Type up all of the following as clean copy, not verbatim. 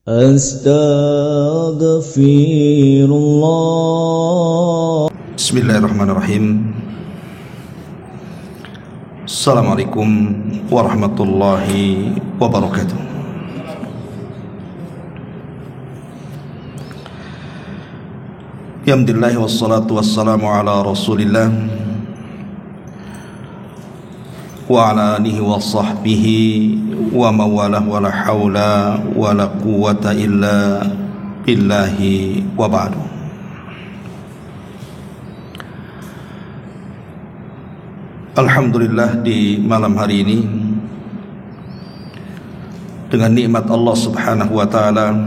Astaghfirullah. Bismillahirrahmanirrahim. Assalamualaikum warahmatullahi wabarakatuh. Alhamdulillah wassalatu wassalamu ala Rasulillah wa ala alihi wa sahbihi wa mawalah wa la hawla wa la quwwata illa billahi wa ba'du. Alhamdulillah, di malam hari ini dengan nikmat Allah Subhanahu wa taala,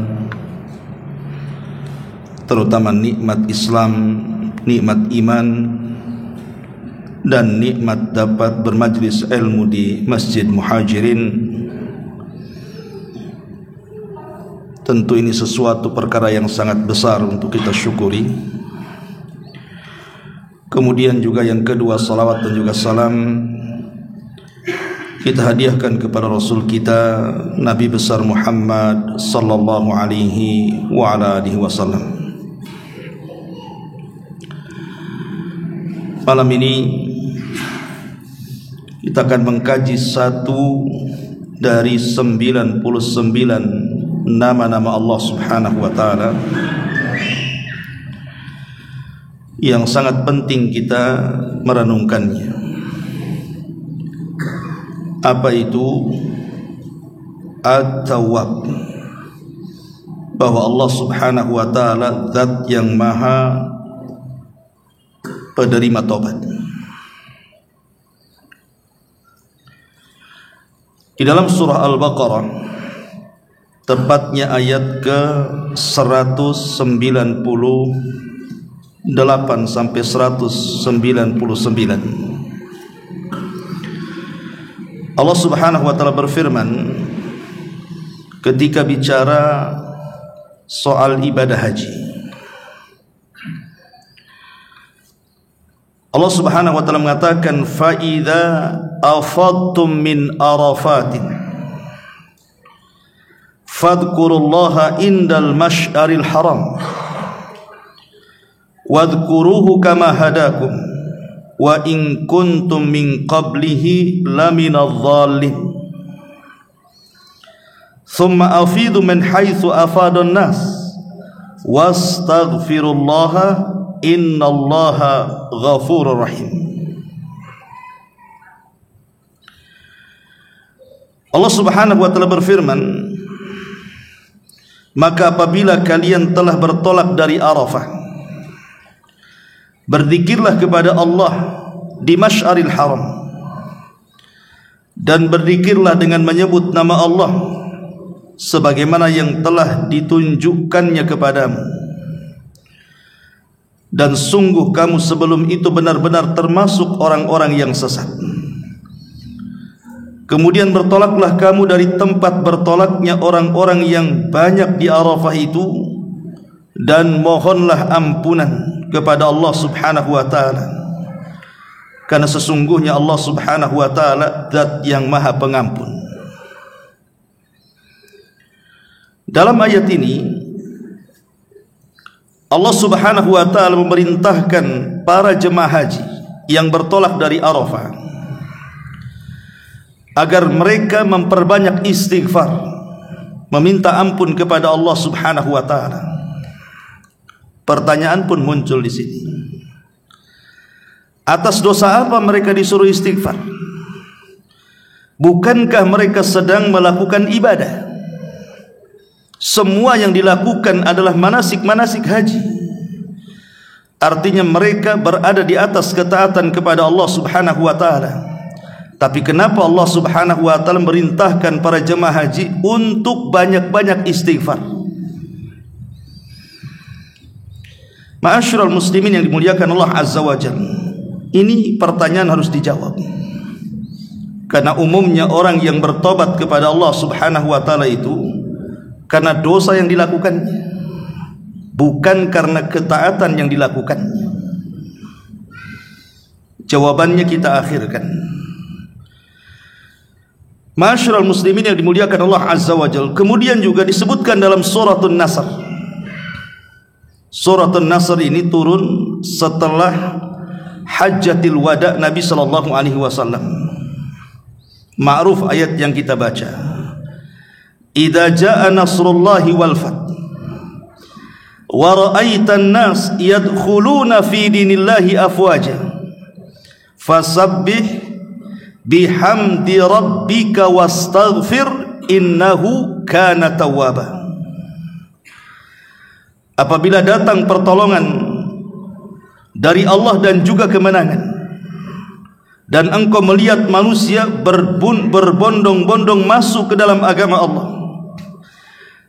terutama nikmat Islam, nikmat iman, dan nikmat dapat bermajlis ilmu di Masjid Muhajirin, tentu ini sesuatu perkara yang sangat besar untuk kita syukuri. Kemudian juga yang kedua, salawat dan juga salam kita hadiahkan kepada Rasul kita Nabi besar Muhammad sallallahu alaihi wa ala alihi wasallam. Malam ini kita akan mengkaji satu dari 99 nama-nama Allah Subhanahu wa taala yang sangat penting kita merenungkannya. Apa itu? At-Tawwab. Bahwa Allah Subhanahu wa taala zat yang maha penerima taubat. Di dalam surah Al-Baqarah, tepatnya ayat ke 198 sampai 199, Allah Subhanahu wa taala berfirman ketika bicara soal ibadah haji. Allah Subhanahu wa taala mengatakan, fa idza afadtum min arafatin fadhkurullaha indal masy'aril haram wadhkuruhu kama hadakum wa in kuntum min qablihi laminadh dhalin thumma afidu min haitsu afadun nas wastaghfirullaha innallaha ghafurur rahim. Allah Subhanahu wa taala berfirman, maka apabila kalian telah bertolak dari Arafah, berzikirlah kepada Allah di Masy'aril Haram, dan berzikirlah dengan menyebut nama Allah sebagaimana yang telah ditunjukkannya kepadamu, dan sungguh kamu sebelum itu benar-benar termasuk orang-orang yang sesat. Kemudian bertolaklah kamu dari tempat bertolaknya orang-orang yang banyak di Arafah itu, dan mohonlah ampunan kepada Allah Subhanahu wa taala, karena sesungguhnya Allah Subhanahu wa taala zat yang maha pengampun. Dalam ayat ini Allah Subhanahu wa taala memerintahkan para jemaah haji yang bertolak dari Arafah agar mereka memperbanyak istighfar, meminta ampun kepada Allah Subhanahu wa taala. Pertanyaan pun muncul di sini. Atas dosa apa mereka disuruh istighfar? Bukankah mereka sedang melakukan ibadah? Semua yang dilakukan adalah manasik-manasik haji. Artinya mereka berada di atas ketaatan kepada Allah Subhanahu wa taala. Tapi kenapa Allah Subhanahu wa taala merintahkan para jemaah haji untuk banyak-banyak istighfar? Ma'asyiral muslimin yang dimuliakan Allah Azza wa Jalla, ini pertanyaan harus dijawab. Karena umumnya orang yang bertobat kepada Allah Subhanahu wa taala itu karena dosa yang dilakukannya, bukan karena ketaatan yang dilakukannya. Jawabannya kita akhirkan. Ma'asyiral muslimin yang dimuliakan Allah Azza wa Jalla, kemudian juga disebutkan dalam Suratun Nasr. Suratun Nasr ini turun setelah Hajjatil Wada Nabi sallallahu alaihi wasallam. Ma'ruf ayat yang kita baca. Idza jaa nasrullahi wal fath wa ra'aitan nas yadkhuluna fi dinillahi afwaja fasabbih bihamdi rabbika wastaghfir innahu kana tawwaba. Apabila datang pertolongan dari Allah dan juga kemenangan, dan engkau melihat manusia berbondong-bondong masuk ke dalam agama Allah,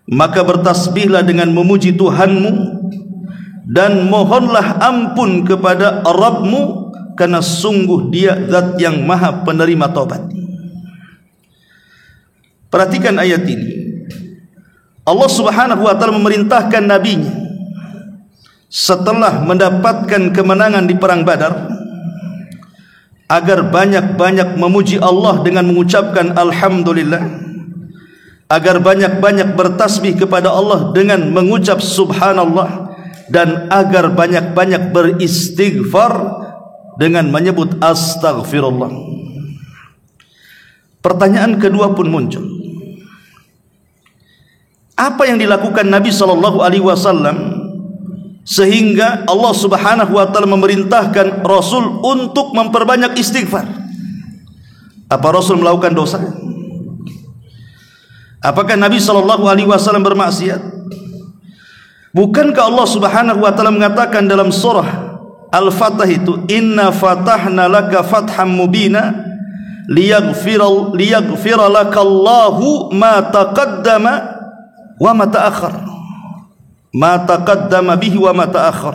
maka bertasbihlah dengan memuji Tuhanmu dan mohonlah ampun kepada Rabbmu, karena sungguh Dia zat yang maha penerima taubat. Perhatikan ayat ini. Allah Subhanahu wa ta'ala memerintahkan nabinya setelah mendapatkan kemenangan di perang Badar agar banyak-banyak memuji Allah dengan mengucapkan alhamdulillah, agar banyak-banyak bertasbih kepada Allah dengan mengucap subhanallah, dan agar banyak-banyak beristighfar dengan menyebut astaghfirullah. Pertanyaan kedua pun muncul. Apa yang dilakukan Nabi sallallahu alaihi wasallam sehingga Allah Subhanahu wa taala memerintahkan Rasul untuk memperbanyak istighfar? Apa Rasul melakukan dosa? Apakah Nabi sallallahu alaihi wasallam bermaksiat? Bukankah Allah Subhanahu wa taala mengatakan dalam surah Al-Fatah itu, inna fatahna laka fatham mubina liyaghfira laka Allahu ma taqaddama wa ma ta'akhkhar, ma taqaddama bihi wa ma ta'akhkhar.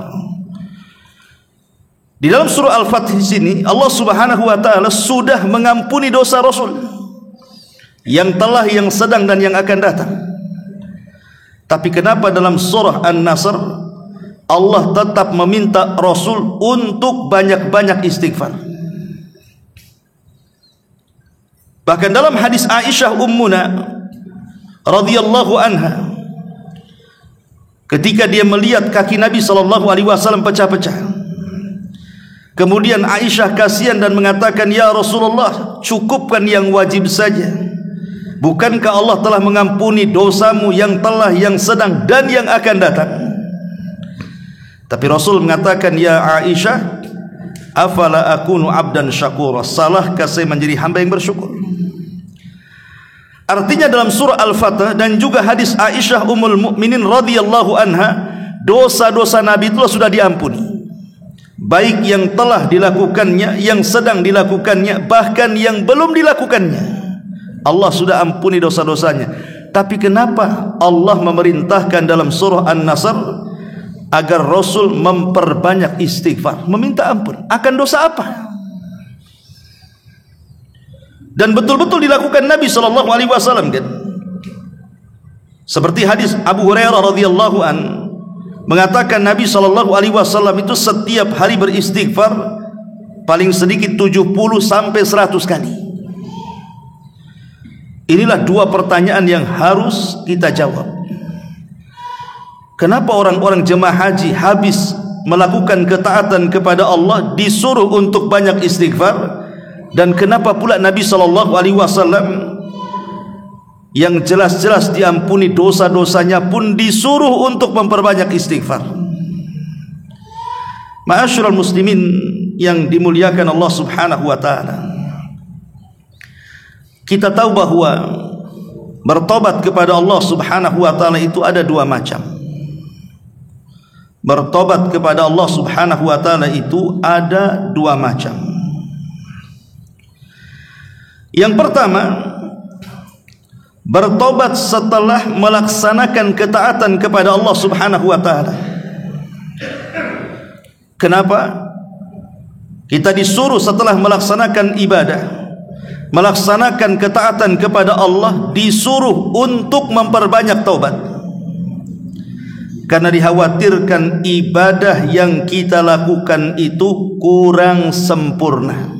Di dalam surah Al-Fatih di sini Allah Subhanahu wa taala sudah mengampuni dosa Rasul yang telah, yang sedang dan yang akan datang. Tapi kenapa dalam surah An-Nasr Allah tetap meminta Rasul untuk banyak-banyak istighfar? Bahkan dalam hadis Aisyah ummuna radhiyallahu anha, ketika dia melihat kaki Nabi sallallahu alaihi wasallam pecah-pecah, kemudian Aisyah kasihan dan mengatakan, ya Rasulullah, cukupkan yang wajib saja. Bukankah Allah telah mengampuni dosamu yang telah, yang sedang dan yang akan datang? Tapi Rasul mengatakan, ya Aisyah, afala akunu abdan syakura, salahkah saya menjadi hamba yang bersyukur? Artinya dalam surah Al-Fatah dan juga hadis Aisyah ummul mukminin radhiyallahu anha, dosa-dosa Nabi itu sudah diampuni, baik yang telah dilakukannya, yang sedang dilakukannya, bahkan yang belum dilakukannya. Allah sudah ampuni dosa-dosanya. Tapi kenapa Allah memerintahkan dalam surah An-Nasr agar Rasul memperbanyak istighfar, meminta ampun akan dosa apa? Dan betul-betul dilakukan Nabi sallallahu alaihi wasallam kan? Seperti hadis Abu Hurairah radhiyallahu an mengatakan Nabi sallallahu alaihi wasallam itu setiap hari beristighfar paling sedikit 70 sampai 100 kali. Inilah dua pertanyaan yang harus kita jawab. Kenapa orang-orang jemaah haji habis melakukan ketaatan kepada Allah disuruh untuk banyak istighfar, dan kenapa pula Nabi sallallahu alaihi wasallam yang jelas-jelas diampuni dosa-dosanya pun disuruh untuk memperbanyak istighfar? Ma'asyiral muslimin yang dimuliakan Allah Subhanahu wa taala, kita tahu bahwa bertobat kepada Allah Subhanahu wa taala itu ada dua macam. Bertobat kepada Allah Subhanahu wa taala itu ada dua macam. Yang pertama, bertobat setelah melaksanakan ketaatan kepada Allah Subhanahu wa taala. Kenapa? Kita disuruh setelah melaksanakan ibadah, melaksanakan ketaatan kepada Allah, disuruh untuk memperbanyak taubat. Karena dikhawatirkan ibadah yang kita lakukan itu kurang sempurna.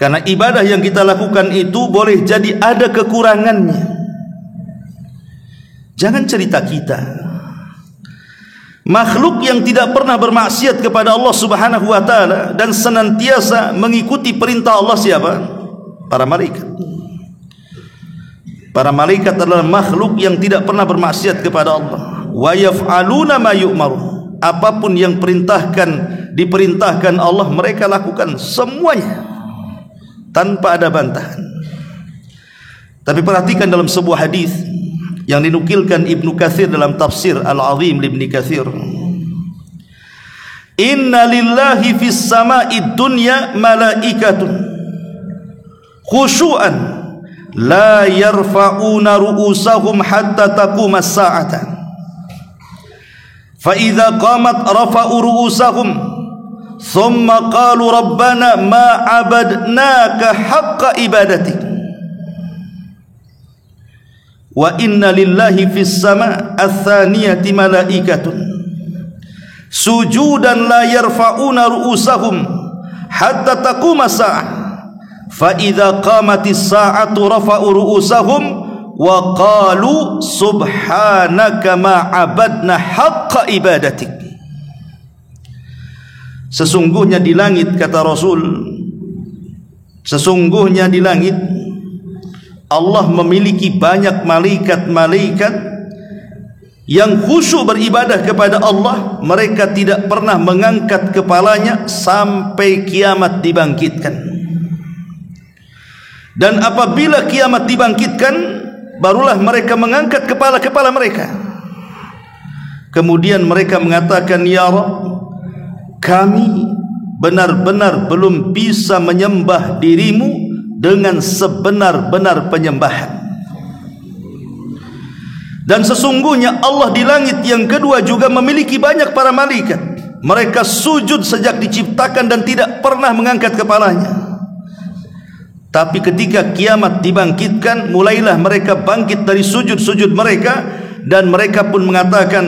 Karena ibadah yang kita lakukan itu boleh jadi ada kekurangannya. Jangan cerita kita. Makhluk yang tidak pernah bermaksiat kepada Allah Subhanahu wa taala dan senantiasa mengikuti perintah Allah siapa? Para malaikat. Para malaikat adalah makhluk yang tidak pernah bermaksiat kepada Allah. Wa yaf'aluna ma yu'maru. Apapun yang diperintahkan Allah, mereka lakukan semuanya tanpa ada bantahan. Tapi perhatikan dalam sebuah hadis yang dinukilkan Ibnu Katsir dalam tafsir Al-Azim Ibnu Katsir, inna lillahi fis sama'i dunya malaikatun khusyu'an la yarfa'una ru'usahum hatta taquma as-sa'ata fa idza qamat rafa'u ru'usahum thumma qalu rabbana ma 'abadnaka haqqa ibadatik wa inna lillahi fis sama' ats-tsaniyati malaikatun sujudan la yarfa'una ru'usahum hatta taquma as-sa'ah fa idza qamatis sa'atu rafa'u ru'usahum wa qalu subhanaka ma 'abadna haqqa ibadatik. Sesungguhnya di langit, kata Rasul, sesungguhnya di langit Allah memiliki banyak malaikat-malaikat yang khusyuk beribadah kepada Allah. Mereka tidak pernah mengangkat kepalanya sampai kiamat dibangkitkan. Dan apabila kiamat dibangkitkan, barulah mereka mengangkat kepala-kepala mereka. Kemudian mereka mengatakan, ya Rabb, kami benar-benar belum bisa menyembah dirimu dengan sebenar-benar penyembahan. Dan sesungguhnya Allah di langit yang kedua juga memiliki banyak para malaikat. Mereka sujud sejak diciptakan dan tidak pernah mengangkat kepalanya. Tapi ketika kiamat dibangkitkan, mulailah mereka bangkit dari sujud-sujud mereka, dan mereka pun mengatakan,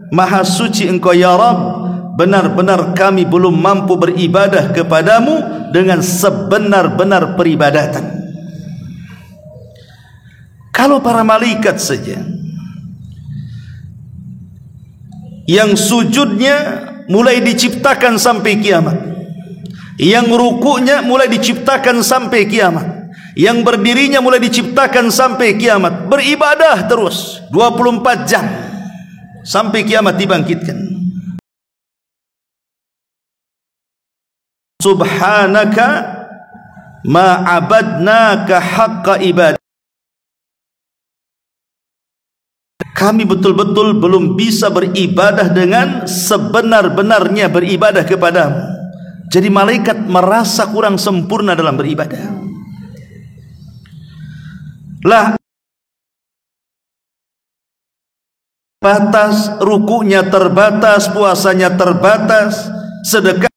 Maha suci Engkau ya Rabb, benar-benar kami belum mampu beribadah kepadamu dengan sebenar-benar peribadatan. Kalau para malaikat saja yang sujudnya mulai diciptakan sampai kiamat, yang rukuknya mulai diciptakan sampai kiamat, yang berdirinya mulai diciptakan sampai kiamat, beribadah terus 24 jam sampai kiamat dibangkitkan. Subhanaka ma abadnaka haqqa ibadah. Kami betul-betul belum bisa beribadah dengan sebenar-benarnya beribadah kepadamu. Jadi malaikat merasa kurang sempurna dalam beribadah. Lah batas, rukunya terbatas, puasanya terbatas, sedekah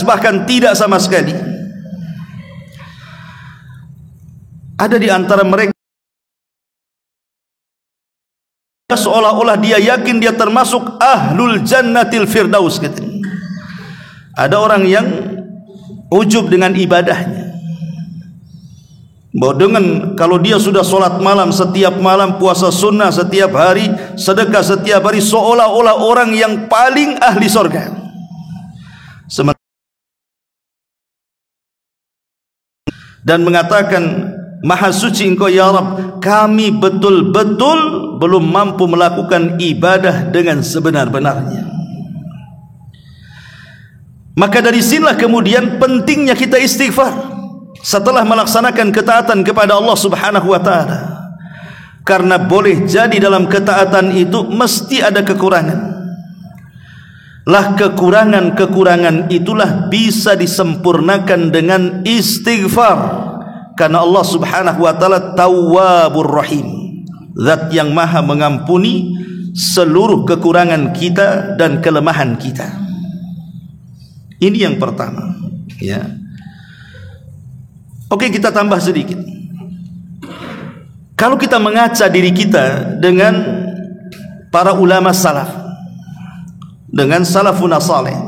bahkan tidak sama sekali. Ada di antara mereka seolah-olah dia yakin dia termasuk ahlul jannatil firdaus gitu. Ada orang yang ujub dengan ibadahnya, bahwa dengan kalau dia sudah sholat malam setiap malam, puasa sunnah setiap hari, sedekah setiap hari, seolah-olah orang yang paling ahli surga. Dan mengatakan, Maha suci Engkau ya Rabb, kami betul-betul belum mampu melakukan ibadah dengan sebenar-benarnya. Maka dari sinilah kemudian pentingnya kita istighfar setelah melaksanakan ketaatan kepada Allah Subhanahu wa taala. Karena boleh jadi dalam ketaatan itu mesti ada kekurangan. Lah kekurangan-kekurangan itulah bisa disempurnakan dengan istighfar. Karena Allah Subhanahu wa taala Tawwabur Rahim, zat yang maha mengampuni seluruh kekurangan kita dan kelemahan kita. Ini yang pertama, ya. Oke, kita tambah sedikit. Kalau kita mengaca diri kita dengan para ulama salaf, dengan salafun saleh,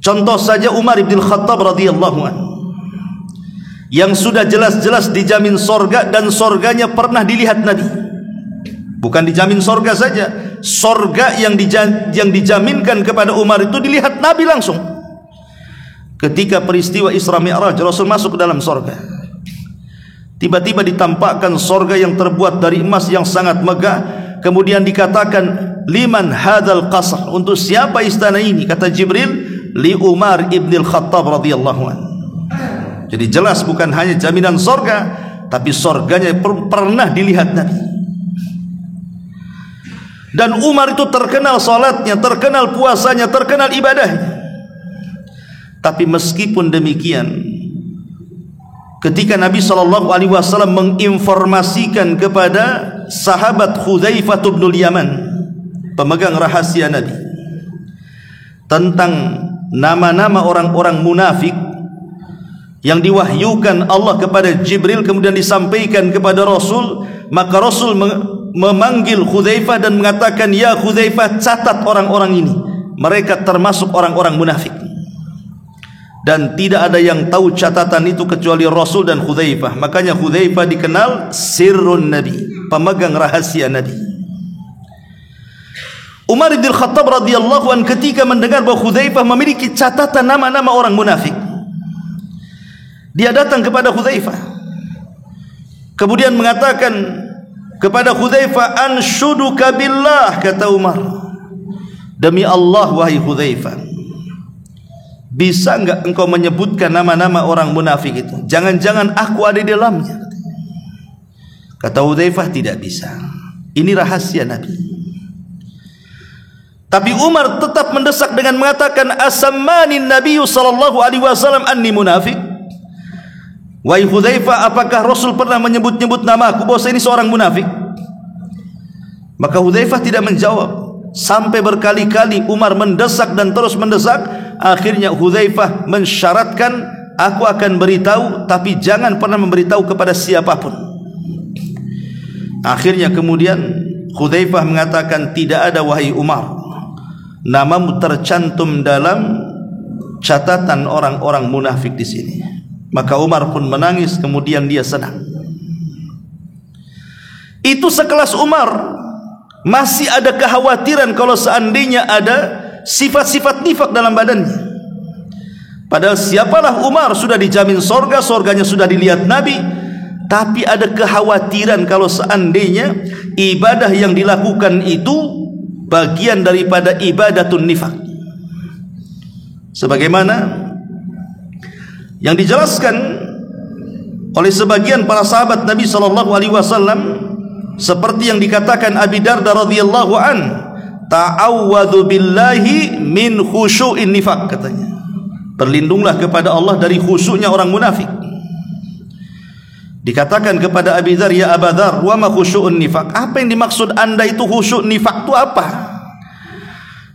Contoh saja Umar bin Khattab radhiyallahu anhu, yang sudah jelas-jelas dijamin sorga, dan sorganya pernah dilihat Nabi. Bukan dijamin sorga saja, sorga yang dijaminkan kepada Umar itu dilihat Nabi langsung. Ketika peristiwa Isra Mi'raj, Rasul masuk ke dalam sorga. Tiba-tiba ditampakkan sorga yang terbuat dari emas yang sangat megah. Kemudian dikatakan, liman hadzal qasr, untuk siapa istana ini? Kata Jibril, li Umar ibn al-Khattab radhiyallahu anhu. Jadi jelas bukan hanya jaminan sorga, tapi sorganya pernah dilihat Nabi. Dan Umar itu terkenal salatnya, terkenal puasanya, terkenal ibadahnya. Tapi meskipun demikian, ketika Nabi SAW menginformasikan kepada sahabat Hudzaifah bin Yaman, pemegang rahasia Nabi, tentang nama-nama orang-orang munafik yang diwahyukan Allah kepada Jibril kemudian disampaikan kepada Rasul, maka Rasul memanggil Hudzaifah dan mengatakan, ya Hudzaifah, catat orang-orang ini, mereka termasuk orang-orang munafik. Dan tidak ada yang tahu catatan itu kecuali Rasul dan Hudzaifah. Makanya Hudzaifah dikenal sirrun Nabi, pemegang rahasia Nabi. Umar bin Khattab radhiyallahu anhu ketika mendengar bahwa Hudzaifah memiliki catatan nama-nama orang munafik, dia datang kepada Hudzaifah, kemudian mengatakan kepada Hudzaifah, anshuduka billah, kata Umar, demi Allah wahai Hudzaifah, bisa enggak engkau menyebutkan nama-nama orang munafik itu? Jangan-jangan aku ada di dalamnya. Kata Hudzaifah, tidak bisa, ini rahasia Nabi. Tapi Umar tetap mendesak dengan mengatakan, asammanin nabiyyu sallallahu alaihi wasallam anni munafik. Wahai Hudzaifah, apakah Rasul pernah menyebut-nyebut nama aku bahwa ini seorang munafik? Maka Hudzaifah tidak menjawab. Sampai berkali-kali Umar mendesak dan terus mendesak. Akhirnya Hudzaifah mensyaratkan, aku akan beritahu, tapi jangan pernah memberitahu kepada siapapun. Akhirnya kemudian Hudzaifah mengatakan, tidak ada wahai Umar, namamu tercantum dalam catatan orang-orang munafik di sini. Maka Umar pun menangis, kemudian dia senang. Itu sekelas Umar masih ada kekhawatiran kalau seandainya ada sifat-sifat nifak dalam badannya. Padahal siapalah Umar, sudah dijamin sorga, sorganya sudah dilihat Nabi. Tapi ada kekhawatiran kalau seandainya ibadah yang dilakukan itu bagian daripada ibadatun nifak, sebagaimana yang dijelaskan oleh sebagian para sahabat Nabi SAW, seperti yang dikatakan Abi Darda radhiyallahu an, ta'awwadhu billahi min khusyu'in nifaq, katanya, berlindunglah kepada Allah dari khusyuknya orang munafik. Dikatakan kepada Abi Dzar, ya Aba Dzar, wa ma khusyu'un nifaq, apa yang dimaksud anda itu khusyuk nifaq itu apa?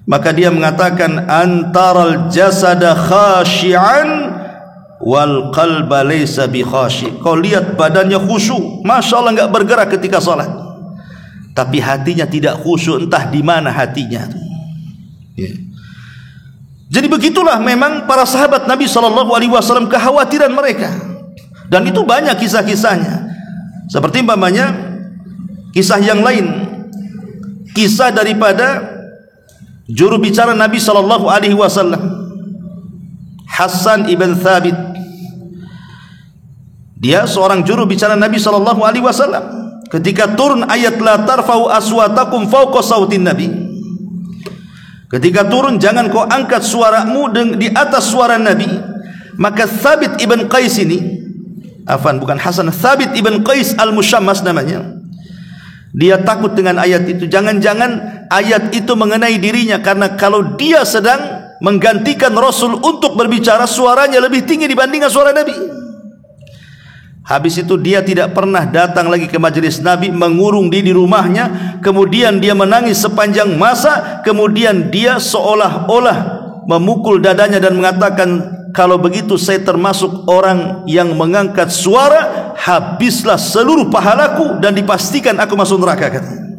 Maka dia mengatakan, antaral jasada khashi'an wal qalba laysa bi khashi'. Kau lihat badannya khusyuk, Masya Allah, enggak bergerak ketika salat, tapi hatinya tidak khusyuk, entah di mana hatinya. Jadi begitulah memang para sahabat Nabi SAW, kekhawatiran mereka. Dan itu banyak kisah-kisahnya. Seperti umpamanya kisah yang lain, kisah daripada juru bicara Nabi SAW, Hasan ibn Thabit. Dia seorang juru bicara Nabi SAW. Ketika turun ayat la tarfa'u aswatakum fawqa sautin Nabi, ketika turun, jangan kau angkat suaramu di atas suara Nabi, maka Thabit ibn Qais ini, bukan Hasan, Thabit ibn Qais al-Mushammas namanya, dia takut dengan ayat itu. Jangan-jangan ayat itu mengenai dirinya, karena kalau dia sedang menggantikan Rasul untuk berbicara, suaranya lebih tinggi dibandingkan suara Nabi. Habis itu dia tidak pernah datang lagi ke majelis Nabi, mengurung diri di rumahnya, kemudian dia menangis sepanjang masa, kemudian dia seolah-olah memukul dadanya dan mengatakan, kalau begitu saya termasuk orang yang mengangkat suara, habislah seluruh pahalaku dan dipastikan aku masuk neraka, katanya.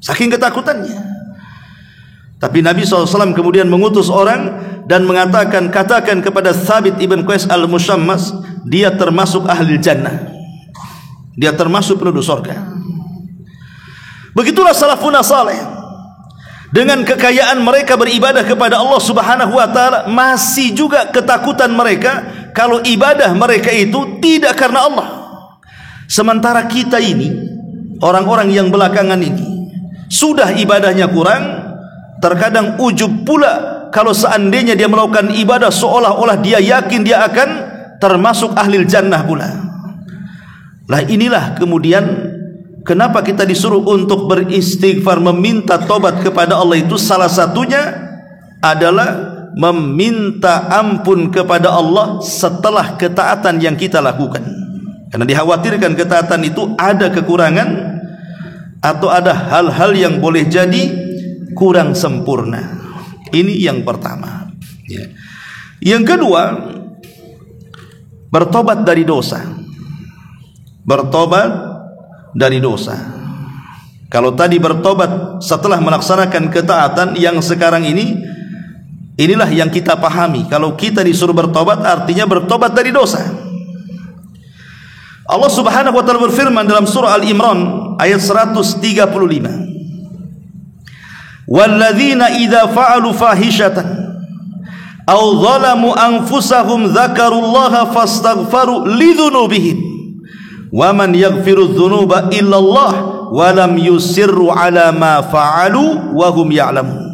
Saking ketakutannya. Tapi Nabi SAW kemudian mengutus orang dan mengatakan, katakan kepada Thabit ibn Qais al-Musyammas, dia termasuk ahli jannah, dia termasuk penduduk surga. Begitulah salafuna saleh, dengan kekayaan mereka beribadah kepada Allah Subhanahu wa taala, masih juga ketakutan mereka kalau ibadah mereka itu tidak karena Allah. Sementara kita ini, orang-orang yang belakangan ini, sudah ibadahnya kurang, terkadang ujub pula kalau seandainya dia melakukan ibadah seolah-olah dia yakin dia akan termasuk ahli jannah pula. Lah inilah kemudian kenapa kita disuruh untuk beristighfar, meminta tobat kepada Allah, itu salah satunya adalah meminta ampun kepada Allah setelah ketaatan yang kita lakukan. Karena dikhawatirkan ketaatan itu ada kekurangan atau ada hal-hal yang boleh jadi kurang sempurna. Ini yang pertama. Yang kedua, bertobat dari dosa. Bertobat dari dosa. Kalau tadi bertobat setelah melaksanakan ketaatan, yang sekarang ini, inilah yang kita pahami. Kalau kita disuruh bertobat, artinya bertobat dari dosa. Allah Subhanahu wa taala berfirman dalam surah Al-Imran ayat 135. Walladzina idza fa'alu fahishatan aw zalamu anfusahum dzakarullaha fastaghfaru lidzunubihim wa man yaghfiru dzunuba illallah wa lam yusirru ala ma fa'alu wa hum ya'lamun.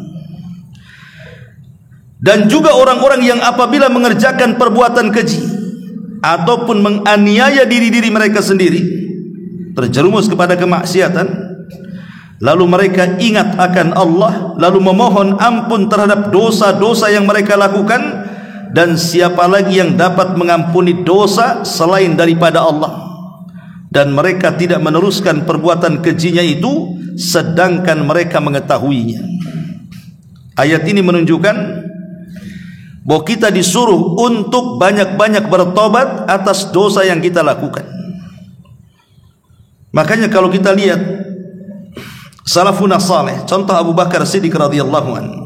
Dan juga orang-orang yang apabila mengerjakan perbuatan keji ataupun menganiaya diri-diri mereka sendiri, terjerumus kepada kemaksiatan, lalu mereka ingat akan Allah, lalu memohon ampun terhadap dosa-dosa yang mereka lakukan, dan siapa lagi yang dapat mengampuni dosa selain daripada Allah, dan mereka tidak meneruskan perbuatan kejinya itu sedangkan mereka mengetahuinya. Ayat ini menunjukkan bahwa kita disuruh untuk banyak-banyak bertobat atas dosa yang kita lakukan. Makanya kalau kita lihat salafuna saleh, contoh Abu Bakar Siddiq radhiyallahu anhu,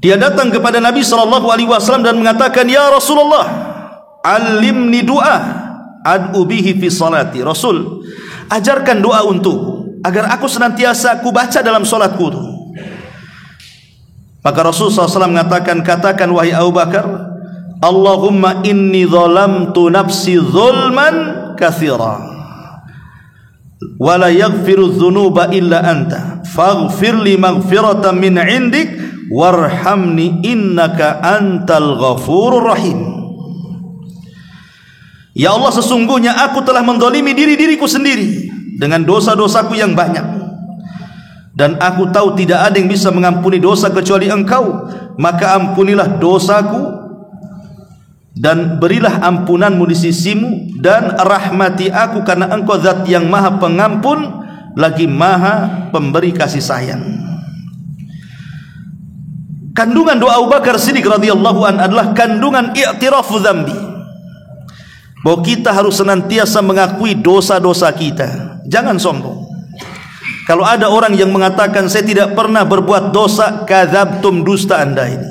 dia datang kepada Nabi SAW dan mengatakan, ya Rasulullah, alimni doa ad'u bihi fi salati. Rasul, ajarkan doa untuk agar aku senantiasa aku baca dalam solatku. Maka Rasul SAW mengatakan, katakan wahai Abu Bakar, Allahumma inni zalamtu nafsi zulman katsira wa la yaghfiru dzunuba illa anta faghfir li maghfiratan min 'indik warhamni innaka antal ghafurur rahim. Ya Allah, sesungguhnya aku telah menzalimi diriku sendiri dengan dosa-dosaku yang banyak, dan aku tahu tidak ada yang bisa mengampuni dosa kecuali Engkau. Maka ampunilah dosaku dan berilah ampunanmu di sisimu, dan rahmati aku karena Engkau zat yang maha pengampun lagi maha pemberi kasih sayang. Kandungan doa Abu Bakar Siddiq radhiyallahu an adalah kandungan i'tirafu dzambi, bahwa kita harus senantiasa mengakui dosa-dosa kita. Jangan sombong. Kalau ada orang yang mengatakan saya tidak pernah berbuat dosa, kadzabtum, dusta Anda ini.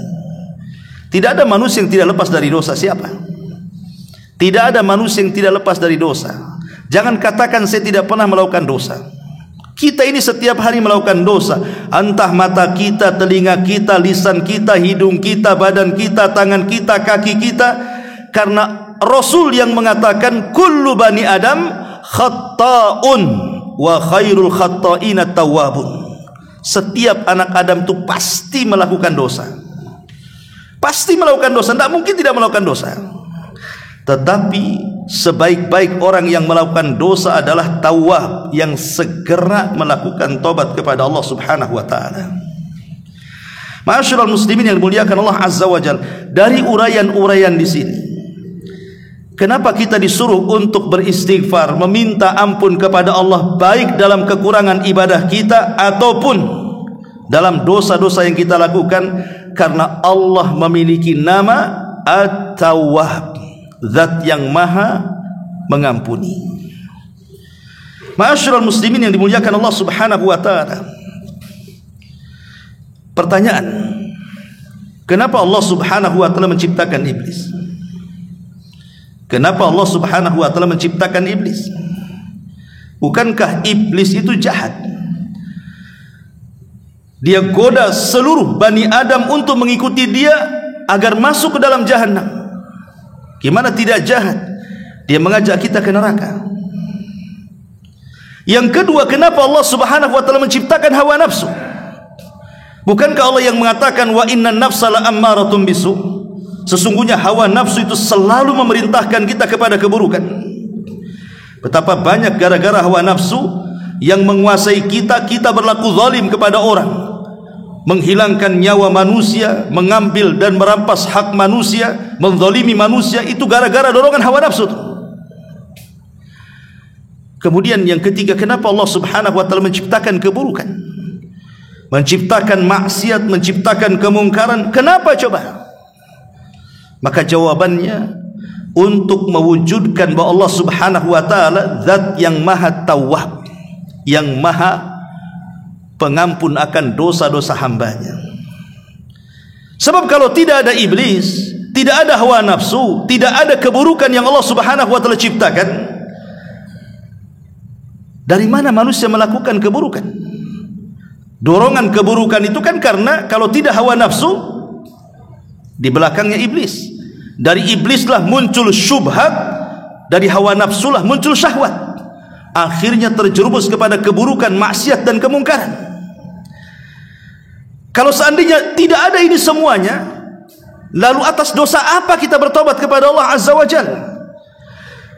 Tidak ada manusia yang tidak lepas dari dosa. Siapa? Tidak ada manusia yang tidak lepas dari dosa. Jangan katakan saya tidak pernah melakukan dosa. Kita ini setiap hari melakukan dosa. Entah mata kita, telinga kita, lisan kita, hidung kita, badan kita, tangan kita, kaki kita. Karena Rasul yang mengatakan kullu bani Adam khatta'un wa khairul khatta'ina tawwabun. Setiap anak Adam itu pasti melakukan dosa. Pasti melakukan dosa, tidak mungkin tidak melakukan dosa. Tetapi sebaik-baik orang yang melakukan dosa adalah tawwab, yang segera melakukan tobat kepada Allah Subhanahu wa taala. Ma'asyiral muslimin yang dimuliakan Allah Azza wa Jalla, dari uraian-uraian di sini, kenapa kita disuruh untuk beristighfar, meminta ampun kepada Allah, baik dalam kekurangan ibadah kita ataupun dalam dosa-dosa yang kita lakukan? Karena Allah memiliki nama At-Tawwab, zat yang maha mengampuni. Ma'asyiral muslimin yang dimuliakan Allah Subhanahu wa taala, pertanyaan, kenapa Allah Subhanahu wa taala menciptakan iblis? Kenapa Allah Subhanahu wa taala menciptakan iblis? Bukankah iblis itu jahat? Dia goda seluruh Bani Adam untuk mengikuti dia agar masuk ke dalam jahannam. Gimana tidak jahat? Dia mengajak kita ke neraka. Yang kedua, kenapa Allah Subhanahu wa taala menciptakan hawa nafsu? Bukankah Allah yang mengatakan wa innan nafsa la'ammaratun bisu? Sesungguhnya hawa nafsu itu selalu memerintahkan kita kepada keburukan. Betapa banyak gara-gara hawa nafsu yang menguasai kita, kita berlaku zalim kepada orang, menghilangkan nyawa manusia, mengambil dan merampas hak manusia, menzalimi manusia, itu gara-gara dorongan hawa nafsu itu. Kemudian yang ketiga, kenapa Allah Subhanahu wa taala menciptakan keburukan, menciptakan maksiat, menciptakan kemungkaran? Kenapa coba? Maka jawabannya, untuk mewujudkan bahwa Allah Subhanahu wa taala zat yang maha tawwab, yang maha pengampun akan dosa-dosa hambanya. Sebab kalau tidak ada iblis, tidak ada hawa nafsu, tidak ada keburukan yang Allah Subhanahu wa taala ciptakan, dari mana manusia melakukan keburukan? Dorongan keburukan itu kan karena kalau tidak hawa nafsu, di belakangnya iblis. Dari iblislah muncul syubhat, dari hawa nafsulah muncul syahwat. Akhirnya terjerumus kepada keburukan, maksiat dan kemungkaran. Kalau seandainya tidak ada ini semuanya, lalu atas dosa apa kita bertobat kepada Allah Azza wa Jalla?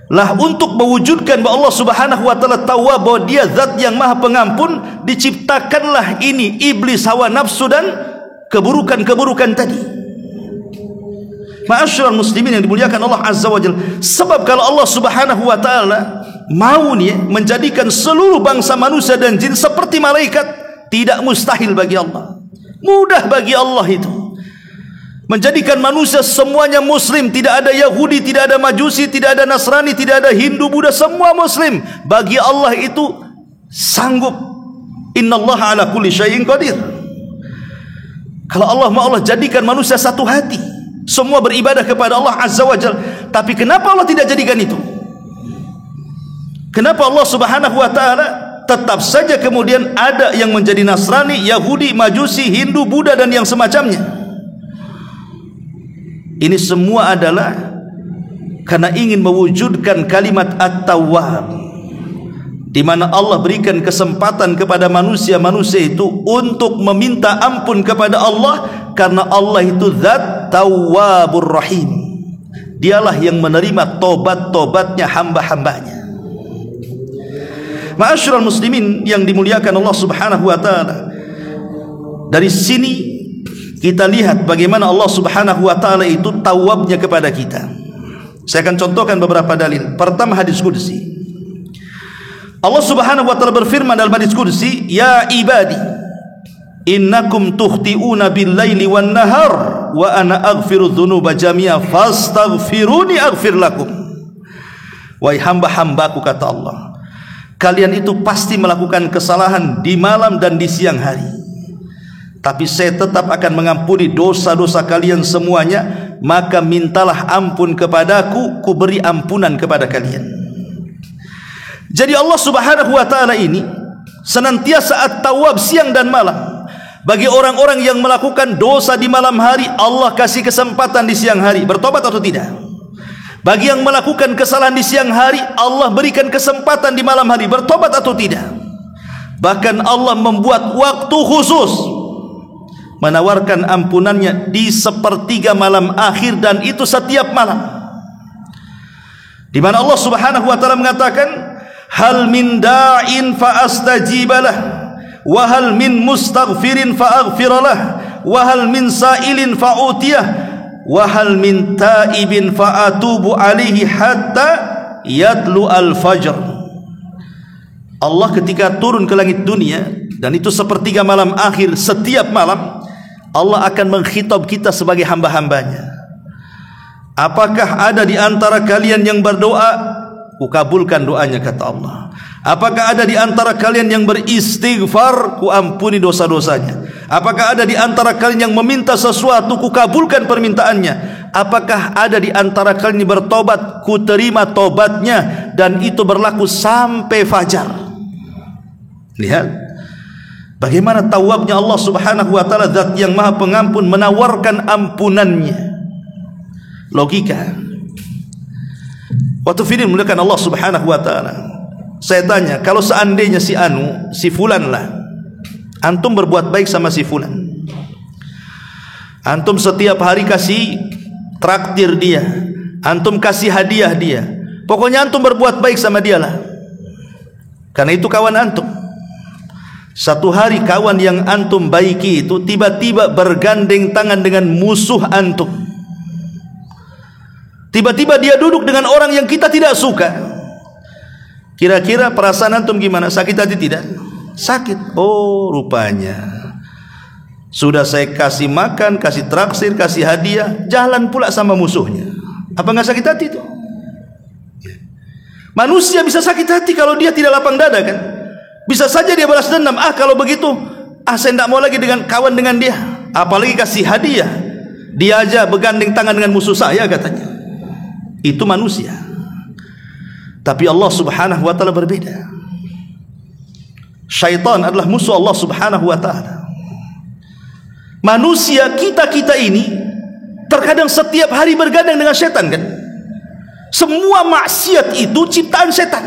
Lah untuk mewujudkan bahwa Allah Subhanahu wa taala tawwab, bahwa dia zat yang maha pengampun, diciptakanlah ini iblis, hawa nafsu dan keburukan-keburukan tadi. Ma'asyiral muslimin yang dimuliakan Allah Azza wa Jalla. Sebab kalau Allah Subhanahu wa taala mau nih menjadikan seluruh bangsa manusia dan jin seperti malaikat, tidak mustahil bagi Allah. Mudah bagi Allah itu. Menjadikan manusia semuanya muslim, tidak ada Yahudi, tidak ada Majusi, tidak ada Nasrani, tidak ada Hindu, Buddha, semua muslim. Bagi Allah itu sanggup. Innallaha ala kulli syai'in qadir. Kalau Allah mau, Allah jadikan manusia satu hati, semua beribadah kepada Allah Azza wa Jalla. Tapi kenapa Allah tidak jadikan itu? Kenapa Allah Subhanahu wa taala tetap saja kemudian ada yang menjadi Nasrani, Yahudi, Majusi, Hindu, Buddha dan yang semacamnya? Ini semua adalah karena ingin mewujudkan kalimat At-Tawwab, di mana Allah berikan kesempatan kepada manusia-manusia itu untuk meminta ampun kepada Allah, karena Allah itu zat Tawwabur Rahim. Dialah yang menerima tobat-tobatnya hamba-hambanya. Ma'asyiral muslimin yang dimuliakan Allah Subhanahu wa taala, dari sini kita lihat bagaimana Allah Subhanahu wa taala itu tawabnya kepada kita. Saya akan contohkan beberapa dalil. Pertama, hadis qudsi. Allah Subhanahu wa taala berfirman dalam hadis qudsi, "Ya ibadi, innakum tukhti'una bil-laili wan-nahar wa ana aghfiru dzunuba jami'a fastaghfiruni aghfir lakum." Wahai hamba-hambaku, kata Allah, kalian itu pasti melakukan kesalahan di malam dan di siang hari, tapi saya tetap akan mengampuni dosa-dosa kalian semuanya. Maka mintalah ampun kepadaku, ku beri ampunan kepada kalian. Jadi Allah Subhanahu wa taala ini senantiasa At-Tawwab siang dan malam. Bagi orang-orang yang melakukan dosa di malam hari, Allah kasih kesempatan di siang hari, bertobat atau tidak. Bagi yang melakukan kesalahan di siang hari, Allah berikan kesempatan di malam hari, bertobat atau tidak. Bahkan Allah membuat waktu khusus menawarkan ampunannya di sepertiga malam akhir, dan itu setiap malam, di mana Allah Subhanahu wa taala mengatakan, hal min da'in fa astajibalah wa hal min mustaghfirin fa aghfiralah wa hal min sa'ilin fa utiyah wa hal min taibin fa atubu alaihi hatta yatlu al-fajr. Allah ketika turun ke langit dunia, dan itu sepertiga malam akhir, setiap malam Allah akan mengkhitab kita sebagai hamba-hambanya. Apakah ada di antara kalian yang berdoa? Kukabulkan doanya, kata Allah. Apakah ada di antara kalian yang beristighfar? Ku ampuni dosa-dosanya. Apakah ada di antara kalian yang meminta sesuatu, kukabulkan permintaannya? Apakah ada di antara kalian yang bertobat, kuterima tobatnya, dan itu berlaku sampai fajar. Lihat bagaimana tawabnya Allah subhanahu wa ta'ala, zat yang maha pengampun, menawarkan ampunannya. Logika. Waktu firin mulakan Allah subhanahu wa ta'ala, saya tanya, kalau seandainya si Anu, si Fulan lah, antum berbuat baik sama si Fulan, antum setiap hari kasih traktir dia, antum kasih hadiah dia, pokoknya antum berbuat baik sama dia lah, karena itu kawan antum. Satu hari kawan yang antum baiki itu tiba-tiba bergandeng tangan dengan musuh antum. Tiba-tiba dia duduk dengan orang yang kita tidak suka. Kira-kira perasaan antum gimana? Sakit hati tidak? Sakit. Oh, rupanya sudah saya kasih makan, kasih traktir, kasih hadiah, jalan pula sama musuhnya. Apa nggak sakit hati itu? Manusia bisa sakit hati kalau dia tidak lapang dada kan? Bisa saja dia balas dendam. Kalau begitu, saya tidak mau lagi dengan kawan dengan dia. Apalagi kasih hadiah. Dia aja bergandeng tangan dengan musuh saya katanya. Itu manusia. Tapi Allah subhanahu wa ta'ala berbeda. Syaitan adalah musuh Allah subhanahu wa ta'ala. Manusia kita ini terkadang setiap hari bergandeng dengan setan kan. Semua maksiat itu ciptaan setan,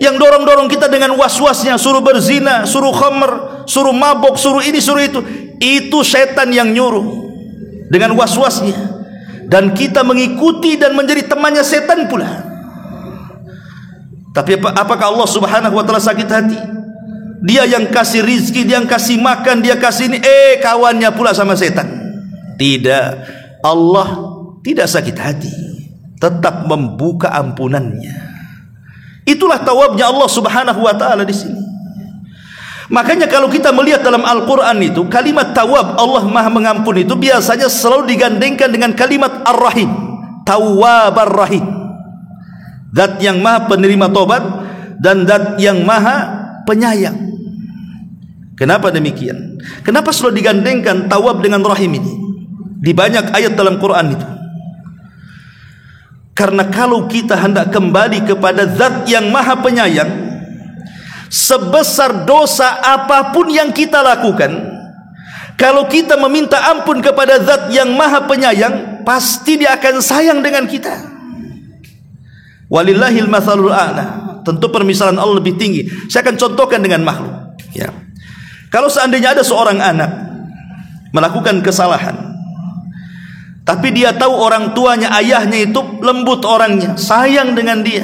yang dorong-dorong kita dengan was-wasnya, suruh berzina, suruh khamr, suruh mabok, suruh ini, suruh itu. Itu setan yang nyuruh dengan was-wasnya, dan kita mengikuti dan menjadi temannya setan pula. Tapi apakah Allah subhanahu wa ta'ala sakit hati? Dia yang kasih rizki, dia yang kasih makan, dia kasih ini, kawannya pula sama setan. Tidak. Allah tidak sakit hati, tetap membuka ampunannya. Itulah tawabnya Allah subhanahu wa ta'ala di sini. Makanya kalau kita melihat dalam Al-Quran itu, kalimat tawab, Allah maha mengampun, itu biasanya selalu digandengkan dengan kalimat Ar-Rahim, Tawwab Ar-Rahim, zat yang maha penerima tobat dan zat yang maha penyayang. Kenapa demikian? Kenapa selalu digandengkan tawab dengan rahim ini di banyak ayat dalam Quran itu? Karena kalau kita hendak kembali kepada zat yang maha penyayang, sebesar dosa apapun yang kita lakukan, kalau kita meminta ampun kepada zat yang maha penyayang, pasti dia akan sayang dengan kita. Walillahil mathalul a'la. Tentu permisalan Allah lebih tinggi. Saya akan contohkan dengan makhluk ya. Kalau seandainya ada seorang anak melakukan kesalahan, tapi dia tahu orang tuanya, ayahnya itu lembut orangnya, sayang dengan dia,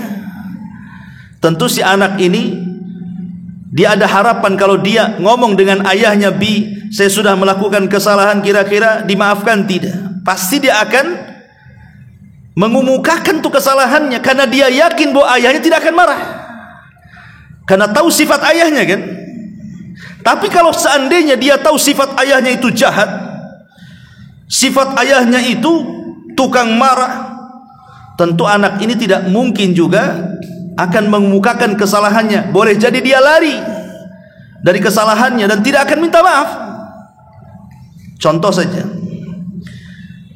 tentu si anak ini, dia ada harapan kalau dia ngomong dengan ayahnya, "Bi, saya sudah melakukan kesalahan, kira-kira dimaafkan tidak?" Pasti dia akan mengumumkakan tuh kesalahannya, karena dia yakin bahwa ayahnya tidak akan marah, karena tahu sifat ayahnya kan. Tapi kalau seandainya dia tahu sifat ayahnya itu jahat, sifat ayahnya itu tukang marah, tentu anak ini tidak mungkin juga akan mengemukakan kesalahannya. Boleh jadi dia lari dari kesalahannya dan tidak akan minta maaf. Contoh saja,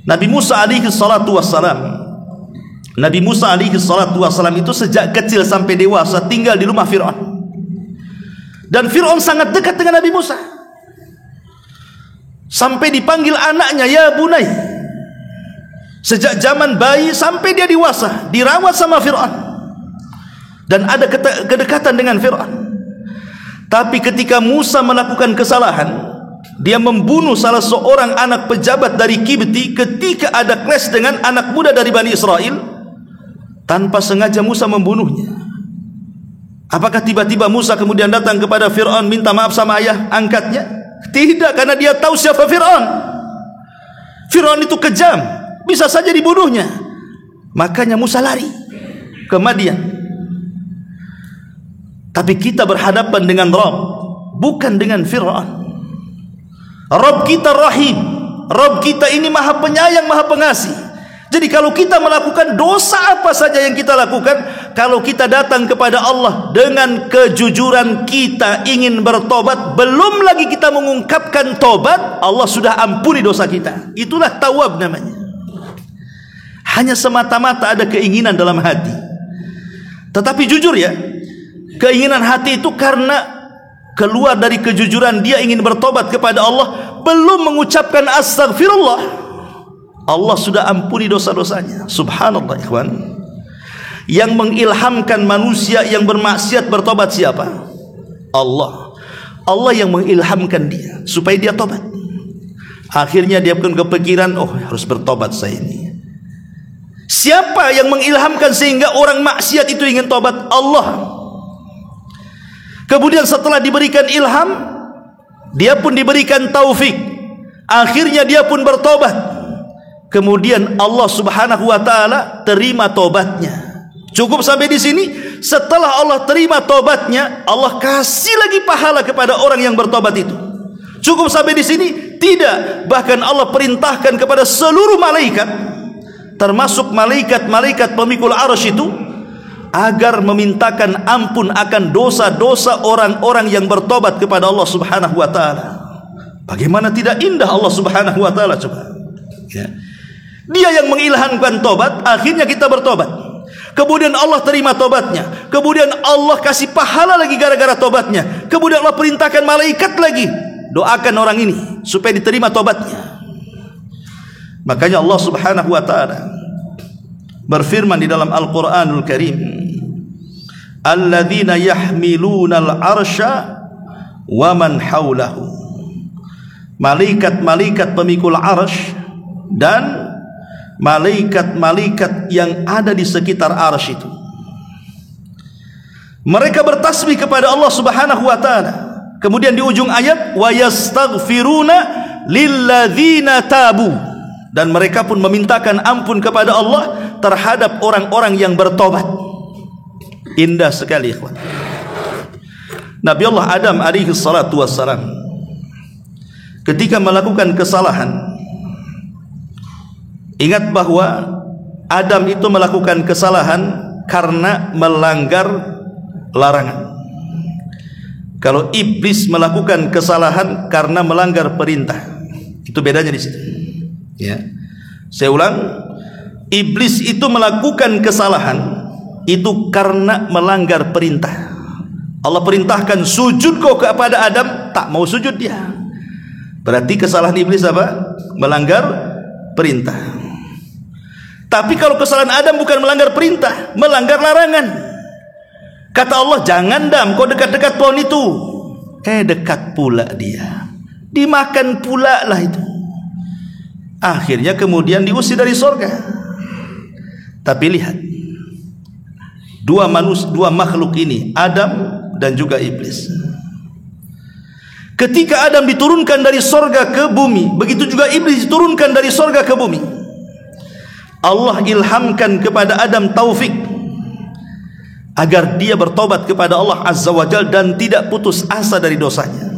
Nabi Musa alaihi salatu wassalam. Nabi Musa alaihi salatu wassalam itu sejak kecil sampai dewasa tinggal di rumah Fir'aun. Dan Fir'aun sangat dekat dengan Nabi Musa, sampai dipanggil anaknya, "Ya bunai." Sejak zaman bayi sampai dia dewasa dirawat sama Fir'aun dan ada kedekatan dengan Fir'aun. Tapi ketika Musa melakukan kesalahan, dia membunuh salah seorang anak pejabat dari Kibti ketika ada clash dengan anak muda dari Bani Israel. Tanpa sengaja Musa membunuhnya. Apakah tiba-tiba Musa kemudian datang kepada Fir'aun minta maaf sama ayah angkatnya? Tidak, karena dia tahu siapa Fir'aun. Fir'aun itu kejam, bisa saja dibunuhnya. Makanya Musa lari ke Madian. Tapi kita berhadapan dengan Rabb, bukan dengan Fir'aun. Rabb kita Rahim, Rabb kita ini maha penyayang, maha pengasih. Jadi kalau kita melakukan dosa apa saja yang kita lakukan, kalau kita datang kepada Allah dengan kejujuran kita ingin bertobat, belum lagi kita mengungkapkan tobat, Allah sudah ampuni dosa kita. Itulah tawab namanya. Hanya semata-mata ada keinginan dalam hati. Tetapi jujur ya, keinginan hati itu karena keluar dari kejujuran dia ingin bertobat kepada Allah, belum mengucapkan astaghfirullah, Allah sudah ampuni dosa-dosanya. Subhanallah ikhwan. Yang mengilhamkan manusia yang bermaksiat bertobat siapa? Allah. Allah yang mengilhamkan dia supaya dia tobat. Akhirnya dia pun kepikiran, oh harus bertobat saya ini. Siapa yang mengilhamkan sehingga orang maksiat itu ingin tobat? Allah. Kemudian setelah diberikan ilham, dia pun diberikan taufik. Akhirnya dia pun bertobat. Kemudian Allah Subhanahu wa taala terima tobatnya. Cukup sampai di sini. Setelah Allah terima tobatnya, Allah kasih lagi pahala kepada orang yang bertobat itu. Cukup sampai di sini? Tidak. Bahkan Allah perintahkan kepada seluruh malaikat, termasuk malaikat-malaikat pemikul arsy itu, agar memintakan ampun akan dosa-dosa orang-orang yang bertobat kepada Allah Subhanahu wa taala. Bagaimana tidak indah Allah Subhanahu wa taala, coba. Ya. Dia yang mengilhamkan tobat, akhirnya kita bertobat. Kemudian Allah terima tobatnya. Kemudian Allah kasih pahala lagi gara-gara tobatnya. Kemudian Allah perintahkan malaikat lagi, doakan orang ini supaya diterima tobatnya. Makanya Allah Subhanahu wa taala berfirman di dalam Al-Qur'anul Karim, alladzina yahmilunal arsya wa man haulahu. Malaikat-malaikat pemikul arsy dan malaikat-malaikat yang ada di sekitar arsy itu, mereka bertasbih kepada Allah Subhanahu wa taala. Kemudian di ujung ayat, wa yastaghfiruna lilladzina tabu, dan mereka pun memintakan ampun kepada Allah terhadap orang-orang yang bertobat. Indah sekali ikhwan. Nabi Allah Adam alaihi salatu wassalam ketika melakukan kesalahan, ingat bahwa Adam itu melakukan kesalahan karena melanggar larangan. Kalau iblis melakukan kesalahan karena melanggar perintah, itu bedanya di situ. Ya, saya ulang, iblis itu melakukan kesalahan itu karena melanggar perintah. Allah perintahkan sujud kau kepada Adam, tak mau sujud dia. Berarti kesalahan iblis apa? Melanggar perintah. Tapi kalau kesalahan Adam bukan melanggar perintah, melanggar larangan. Kata Allah, jangan Adam, kau dekat-dekat pohon itu. Dekat pula dia. Dimakan pula lah itu. Akhirnya kemudian diusir dari surga. Tapi lihat, dua makhluk ini, Adam dan juga iblis. Ketika Adam diturunkan dari surga ke bumi, begitu juga iblis diturunkan dari surga ke bumi. Allah ilhamkan kepada Adam taufik agar dia bertobat kepada Allah Azza wa Jalla dan tidak putus asa dari dosanya.